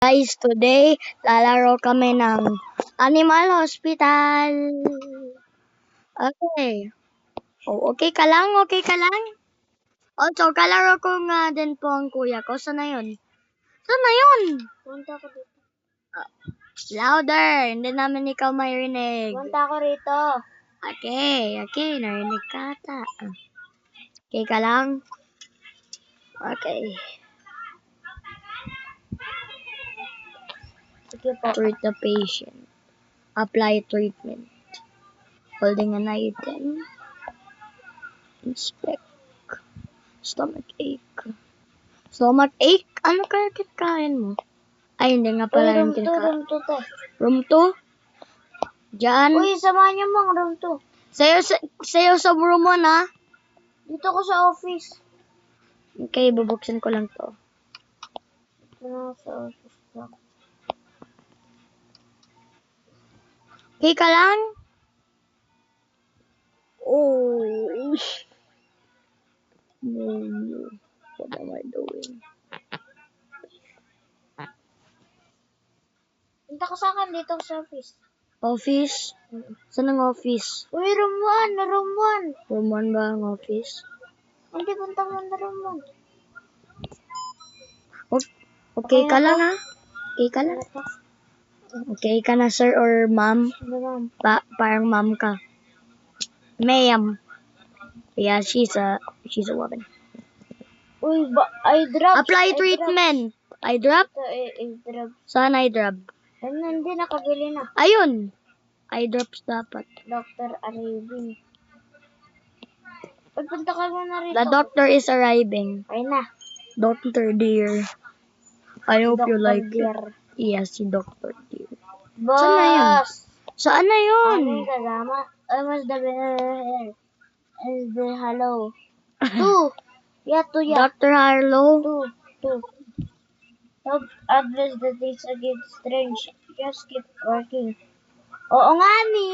Guys, today, lalaro kami ng Animal Hospital. Okay. Oh, okay ka lang? Okay ka lang? Also, kalaro ko nga din po ang kuya ko. Saan na yun? Saan na yun? Punta ko dito. Louder! Hindi namin ikaw marinig. Punta ko rito. Okay. Narinig ka ata. Okay ka lang? Okay. Sige po. Treat the patient. Apply treatment. Holding an item. Inspect. Stomach ache. Stomach ache? Ano kaya kinakain mo? Ay, hindi nga pala yung kinakain. Room 2 to. Room 2? Diyan. Uy, samahan niyo mga room 2. Sayo sa room 1 ha? Dito ko sa office. Okay, bubuksan ko lang to. Ano sa office lang. Okay ka lang? Oh. No. What am I doing? Punta ka sa akin dito sa office. Office? Saan ang office? Uy, room 1. Room 1. Room 1 ba ang office? Hindi, punta mo na room 1. Okay ka lang ha? Okay ka lang? Okay ka na sir or ma'am? Ma'am. Parang ma'am ka. Ma'am. Yeah, she's a woman. Uy, eye drops. Apply treatment. Eye drop? Ito, eye drops. Saan eye drop? Hindi, nakabili na. Ayun. Eye drops dapat. Dr. Arabin. Pagpunta ka muna rito. The doctor is arriving. Ay na. Doctor dear. I hope you Dr. like Dear. it. Yes, si Doctor dear. Boss! Saan na yun? Saan na yun? Ano yung kasama? Almost the hair. And the hello. 2. Yeah, 2 yeah. Dr. Harlow? 2. Don't address the things against strange. Just keep working. Oo nga ni.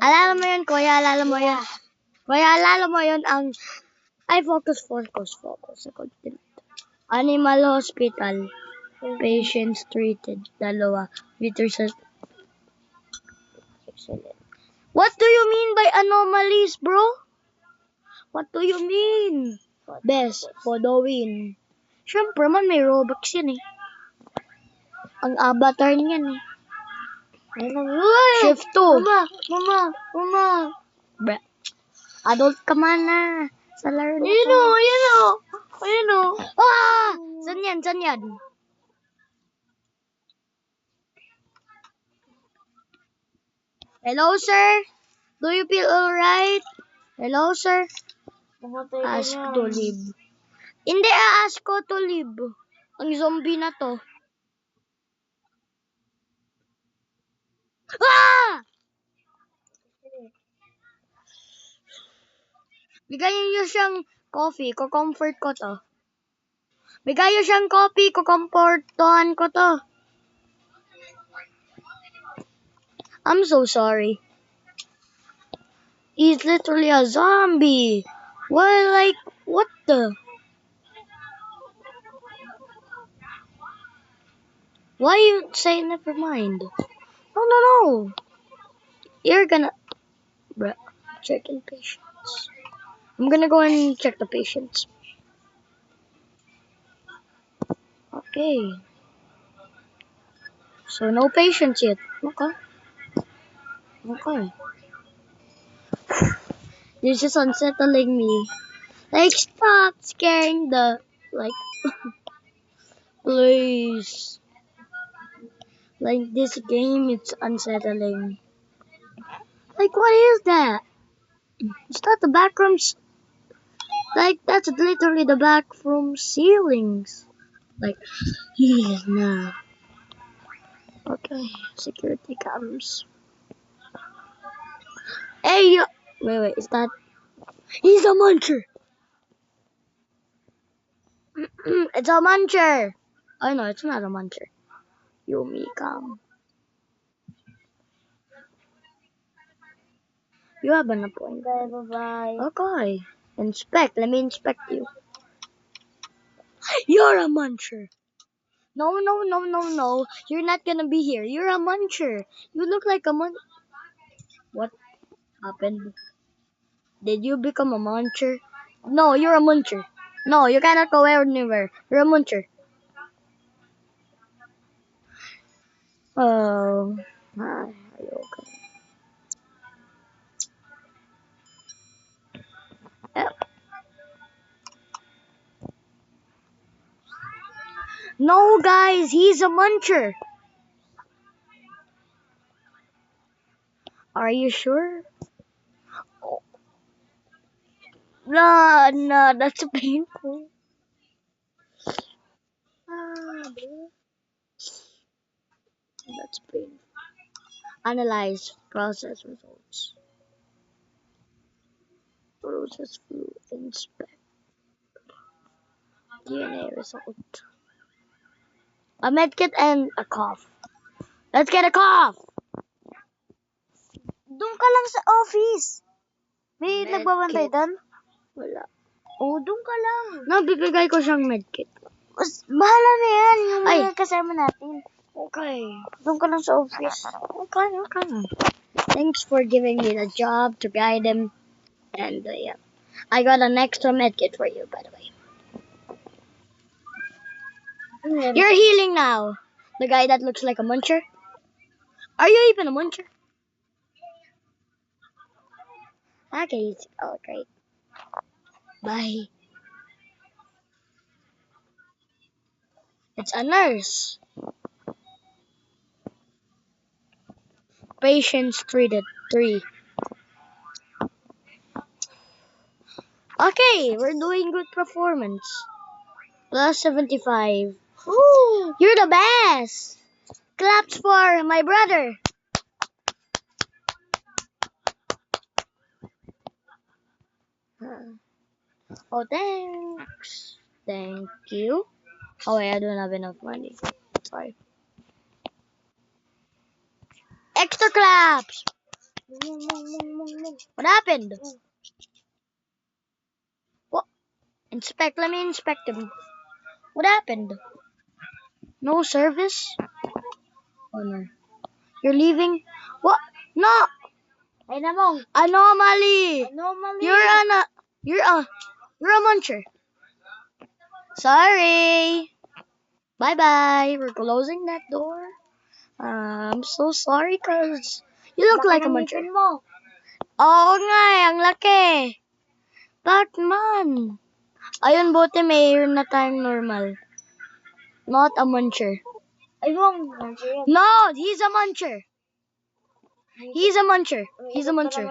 Alala mo yun, kuya? Alala mo yun? Kuya, alala mo yun ang... Ay, focus. Animal Hospital. Patients treated. Dalawa. Excellent. What do you mean by anomalies, bro? What do you mean? Best, following. Siyempre man, may Robux yan eh. Ang avatar niyan eh. Shift 2. Mama. Bruh. Adult ka man na. Sa laro na to. Ayun o. Ah! Saan yan? Hello, sir? Do you feel alright? Hello, sir? Ask to leave. Hindi, ask ko to leave. Ang zombie na to. Ah! Bigayan niyo siyang coffee. Ko-comfort ko to. Bigayan siyang coffee. Ko-comfortohan ko to. I'm so sorry. He's literally a zombie. What the? Why you say never mind? No. You're gonna... Bruh, checking patients. I'm gonna go and check the patients. Okay. So, no patients yet. Okay. This is unsettling me. Like, stop scaring the... Like... Please. Like, this game, it's unsettling. Like, what is that? Is that the backrooms? Like, that's literally the backroom ceilings. Like, nah. Okay, security cams. Hey, wait, is that... He's a muncher! It's a muncher! Oh, no, it's not a muncher. Yumi Kang. You have an appointment. Okay, bye-bye. Okay. Inspect. Let me inspect you. You're a muncher. No, no, no, no, no. You're not gonna be here. You're a muncher. You look like a What happened? Did you become a muncher? No, you're a muncher. No, you cannot go anywhere. You're a muncher. Oh, are you okay? Yep. No, guys, he's a muncher. Are you sure? Oh, no, no, that's painful. Bro. That's painful. Analyze process results. Process flu. Inspect DNA result. A medkit and a cough. Let's get a cough. Doon ka lang sa office. May Medkit. nagbabantay doon? Wala. Oo, doon ka lang. Nabibigay ko siyang medkit. Bahala na yan. Yung Ay. mga kasama natin. Okay. Doon ka lang sa office. Okay, okay. Thanks for giving me the job to guide him. And yeah, I got an extra medkit for you, by the way. You're healing now. The guy that looks like a muncher. Are you even a muncher? Okay. Oh, great. Bye. It's a nurse. Patients treated 3. Okay, we're doing good performance. Plus 75. Ooh. You're the best. Claps for my brother. Oh, thanks. Thank you. Oh, wait, I don't have enough money. Sorry. Extra claps. What happened? What? Inspect. Let me inspect him. What happened? No service? Oh, no. You're leaving? What? No! Ay namong. Anomaly! Anomaly. You're a muncher. Sorry. Bye-bye. We're closing that door. I'm so sorry cause you look like a muncher. Mo. Oo nga ang laki. Batman. Ayun, buti mayroon na tayong normal. Not a muncher. Ay, wrong. No, he's a muncher. He's a muncher. He's a muncher.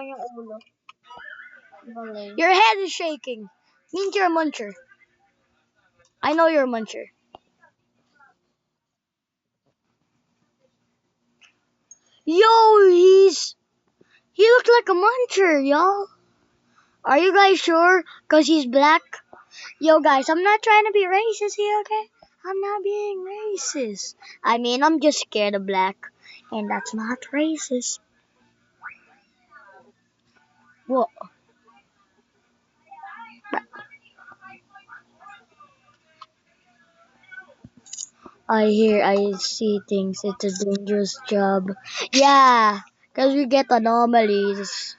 Your head is shaking. Means you're a muncher. I know you're a muncher. Yo, he looked like a muncher, y'all. Are you guys sure? Cause he's black. Yo, guys, I'm not trying to be racist here, okay? I'm not being racist. I mean, I'm just scared of black, and that's not racist. What? I see things. It's a dangerous job. Yeah, cause we get anomalies.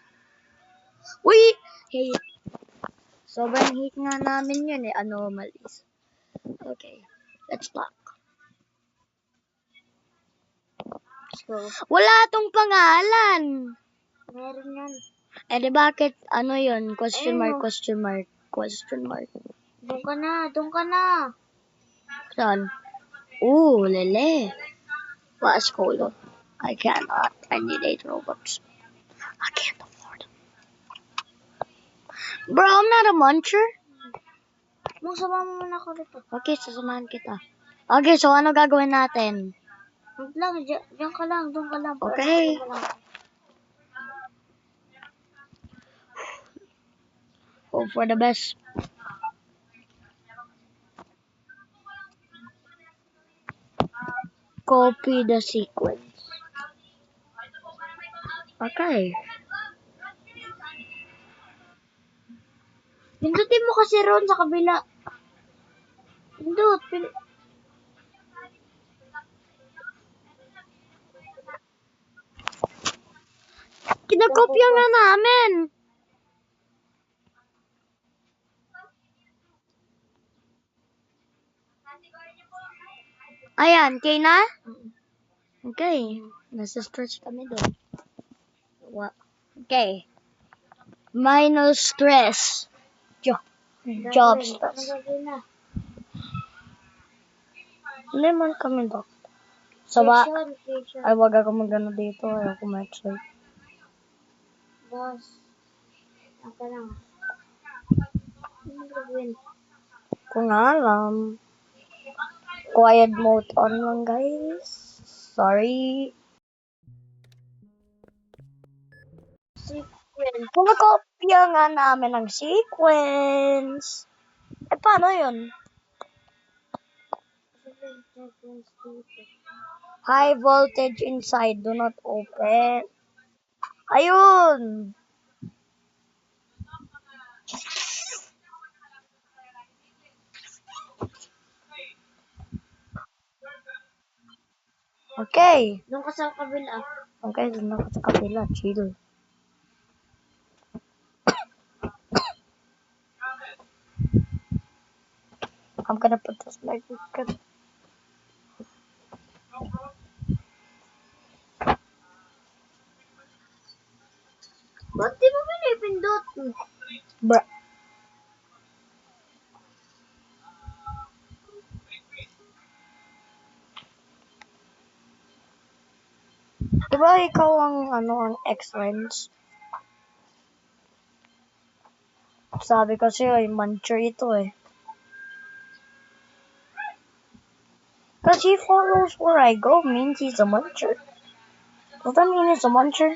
We hate. Sobrang hate nga namin yun anomalies. Okay, let's talk. Wala tong pangalan. Meron yan. Eh di bakit ano yun? Question mark, question mark, question mark. Doon ka na. Doon ka na. Saan? Ooh, lele. Last photo. I cannot. I need 8 Robux. I can't afford it. Bro, I'm not a muncher. Masama mo muna ako rito. Okay, sasamahan kita. Okay, so ano gagawin natin? Huwag lang. Diyan ka lang. Doon ka lang. Okay. Hope for the best. Copy the sequence. Okay. Pindutin mo kasi ron sa kabila. Pindot. Kinakopya nga namin. Ayan, kay na? Okay. Nasa stretch kami doon. Okay. Minus stress. Job stress. Hindi man kami doon. Sawa. Ay, wag ako magano dito. Ayaw ko ma-explain. Boss. Ako lang. Ano gagawin? Kung alam. Quiet mode on lang, guys. Sorry. Sequence. Kumakopya nga namin ng sequence. Eh, paano yun? Sequence dito. High voltage inside. Do not open. Ayun! Okay. Doon ka sa kabila. Okay, dun ako sa kapila. Chill. I'm gonna put this like this. Ba't di mo pinipindot? Bruh. Diba ikaw ang X-Lens? Sabi kasi ay muncher ito eh. Because he follows where I go means he's a muncher. Does that mean he's a muncher?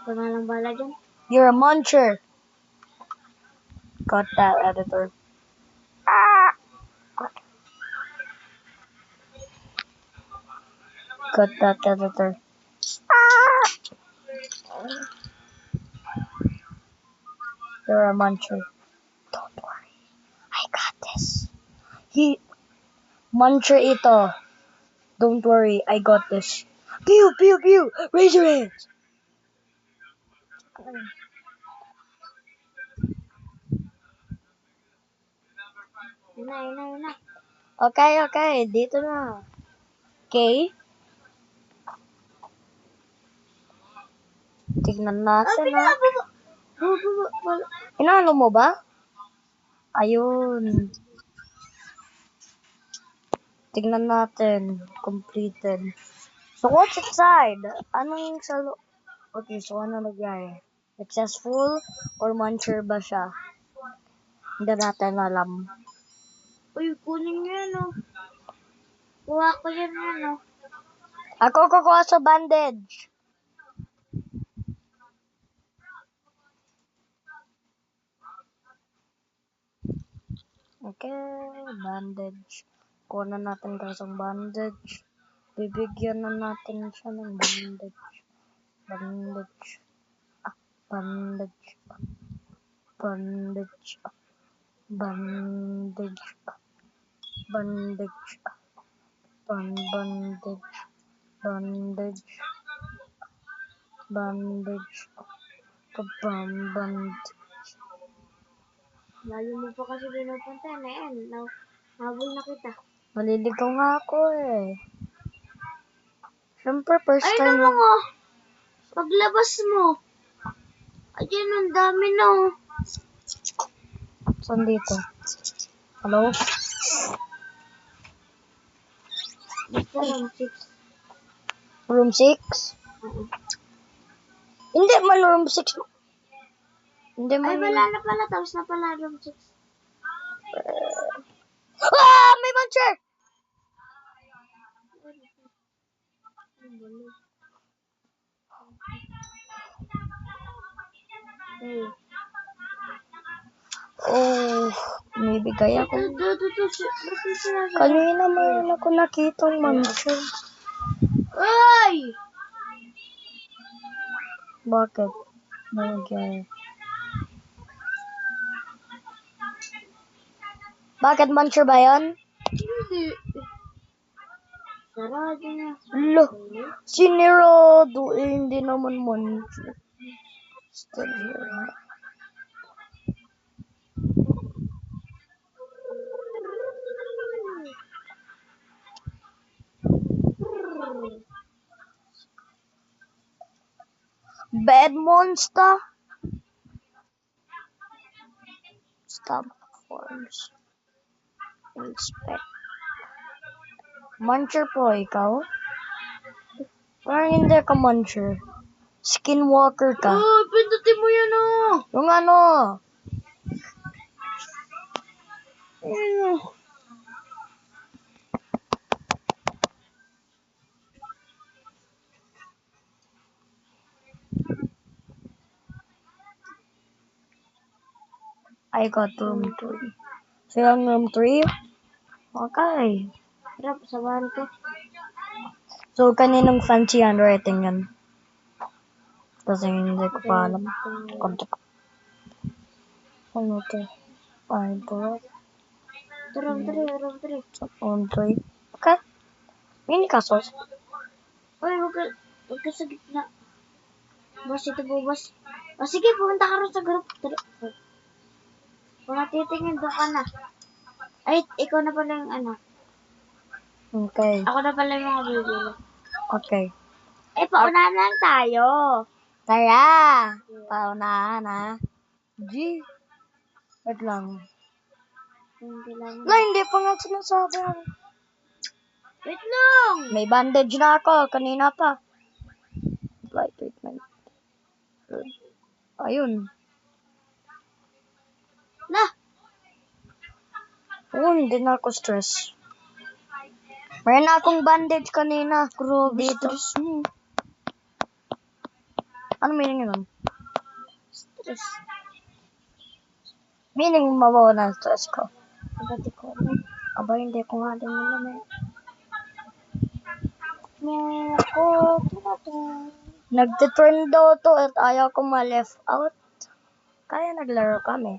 Wala lang bala dyan. You're a muncher. Got that, editor. Ah! Got that, editor. Ah! You're a muncher. Don't worry. I got this. Muncher ito. Don't worry, I got this. Pew, pew, pew! Raise your hands! Yun na. Okay. Dito na. Okay. Tignan natin na. Inalo mo ba? Ayun. Tignan natin. Completed. So what's inside? Anong sa Okay, so ano nagyari? Successful or muncher ba siya? Hindi natin alam. Uy, kunin nyo yan, oh. Kuha ko yan, oh. Ako kukuha sa bandage. Okay, bandage. Kuha na natin guys ang bandage. Bibigyan na natin siya ng bandage. Bandage. Bandage. Bandage. Bandage. Bandage. Bandage. Bandage. Bandage. Bandage. Layo mo pa kasi pinupunta na yan. Habol na kita. Maliligaw nga ako eh. Siyempre, first Ay, time naman lang. oh. Paglabas mo. Ayan, ang dami na oh. Saan dito? Hello? Basta lang, 6. Room 6? Hindi man room 6. Hindi man. Ay, wala na pala. Tapos na pala room 6. Ah! May muncher! Hey. Oh, nibigay ako. Ito. Kanina mayroon ako nakitang muncher. Ay! Bakit? Nangyari. Bakit muncher ba yan? Hindi. Sarado na. Lo, sinirado eh, hindi naman muncher. Still here. Bad monster. Stop forms. Inspect. Muncher po ikaw? Parang hindi ka muncher. Skinwalker ka. Oh, pindutin mo yan oh. Yung ano? Ano? I got room 3. So yung room 3? Okay. Sarap, sabahan ko. So kaninong fancy handwriting yan? Kasi hindi ko pa alam. Konti ko. Ano to? Ay, ito. Room 3. Room 3. Okay. Mini kasos. Uy, wag ka sa gitna. Boss, ito bubas. O sige, pumunta ka rin sa group. Kung natitingin, doon ka na. Ay, ikaw na pala yung ano. Okay. Ako na pala yung mga bibili. Okay. Eh, paunahan lang tayo. Tara! Paunahan ha. G. Wait lang. Hindi lang. Na, hindi pa nga sinasabi. Wait lang! May bandage na ako. Kanina pa. Apply treatment. Ayun. Na! Oo, hindi na ako stress. Mayroon na akong bandage kanina. Grabe, Dito. stress mo. Ano meaning yun? Stress. Meaning mabawa na ang stress ko. Pagkati ko alam. Aba, hindi ko nga din alam eh. Nagtiturn daw to at ayaw ko ma-left out. Kaya naglaro kami.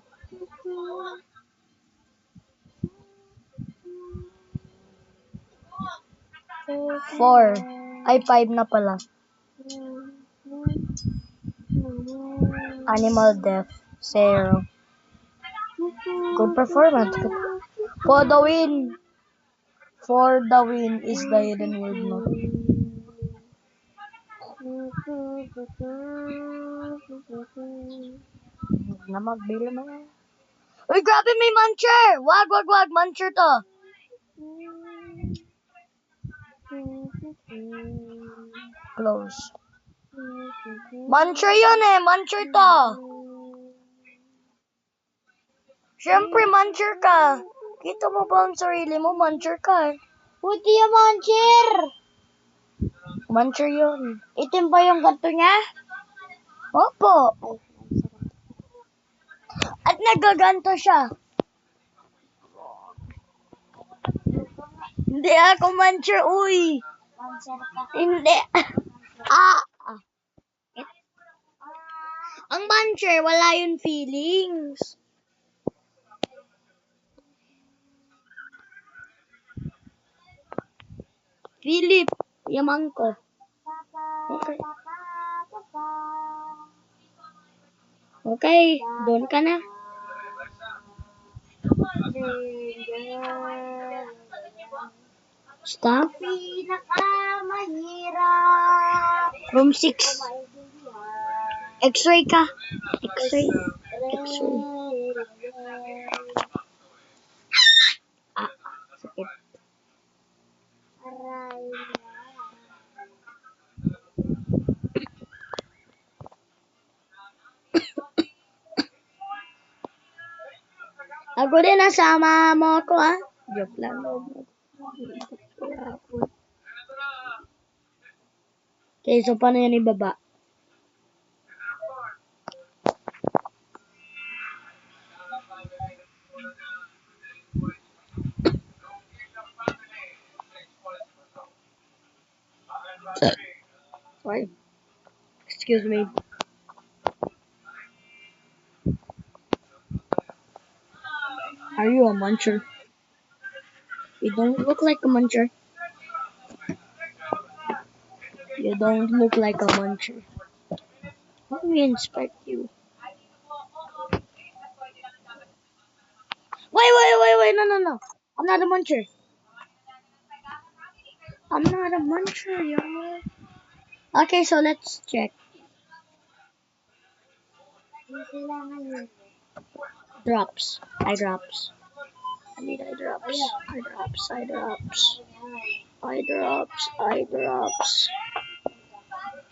Four. Ay, 5 na pala. Animal death. 0. Good performance. For the win. For the win is the hidden word mo. Na magbili mo na. Uy, grabe may muncher! Wag. Muncher to. Close. Muncher yun eh. Muncher to. Siyempre, muncher ka. Kita mo ba ang sarili mo? Muncher ka eh. Puti yung monster! Muncher yun. Itim ba yung ganto niya? Opo. At nagaganto siya. Hindi ako muncher, uy. Monster ka. Hindi. Ang muncher, wala yun feelings. Philip, yaman ko. Okay. Okay, doon ka na. Stop. Pinakamahirap. Room 6. X-ray ka. X-ray. Sakit. Ako din nasama mo ako ah. Joke lang. Okay, so paano yan ibaba? Sorry. Excuse me. Are you a muncher? You don't look like a muncher. You don't look like a muncher. Let me inspect you. Wait, no. I'm not a muncher. I'm not a muncher, y'all. Okay, so let's check. Drops. Eye drops. I need eye drops. Eye drops. Eye drops. Eye drops. Eye drops.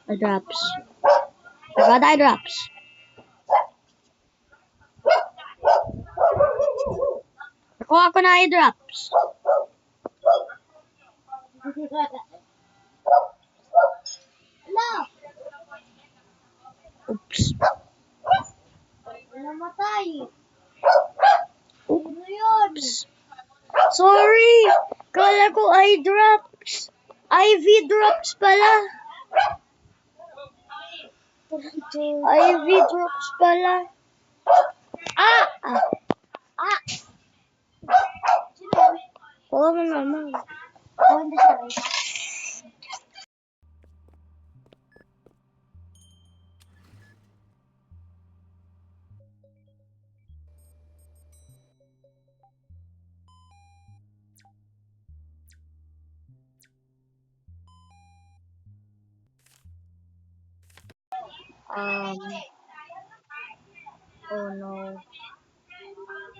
Eye drops. I got eye drops. Nakuha ko na eye drops. Oops. Namatay. Oops. Sorry. Kala ko eye drops. IV drops pala. IV drops pala. Ah! Oo nga naman. Oh no.